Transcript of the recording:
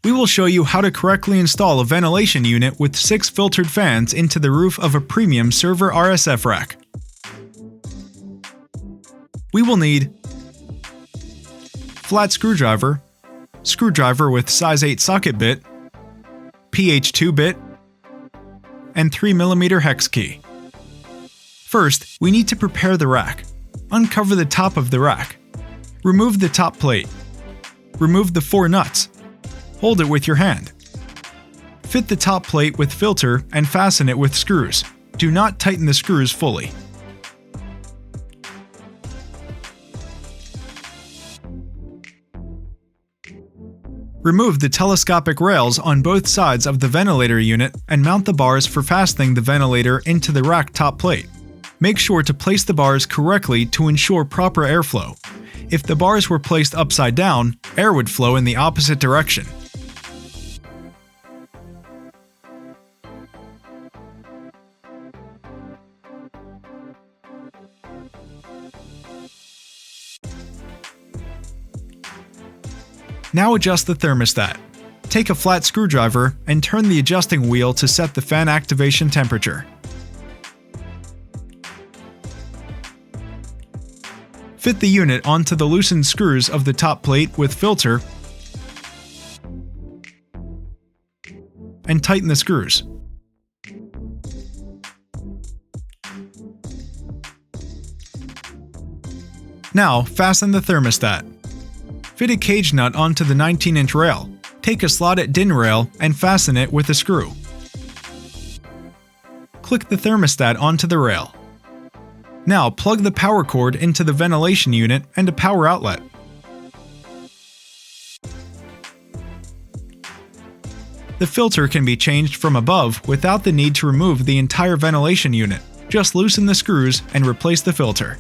We will show you how to correctly install a ventilation unit with 6 filtered fans into the roof of a premium server RSF rack. We will need flat screwdriver, screwdriver with size 8 socket bit, PH2 bit, and 3mm hex key. First, we need to prepare the rack. Uncover the top of the rack. Remove the top plate. Remove the 4 nuts. Hold it with your hand. Fit the top plate with filter and fasten it with screws. Do not tighten the screws fully. Remove the telescopic rails on both sides of the ventilator unit and mount the bars for fastening the ventilator into the rack top plate. Make sure to place the bars correctly to ensure proper airflow. If the bars were placed upside down, air would flow in the opposite direction. Now adjust the thermostat. Take a flat screwdriver and turn the adjusting wheel to set the fan activation temperature. Fit the unit onto the loosened screws of the top plate with filter and tighten the screws. Now fasten the thermostat. Fit a cage nut onto the 19-inch rail. Take a slotted DIN rail and fasten it with a screw. Click the thermostat onto the rail. Now plug the power cord into the ventilation unit and a power outlet. The filter can be changed from above without the need to remove the entire ventilation unit. Just loosen the screws and replace the filter.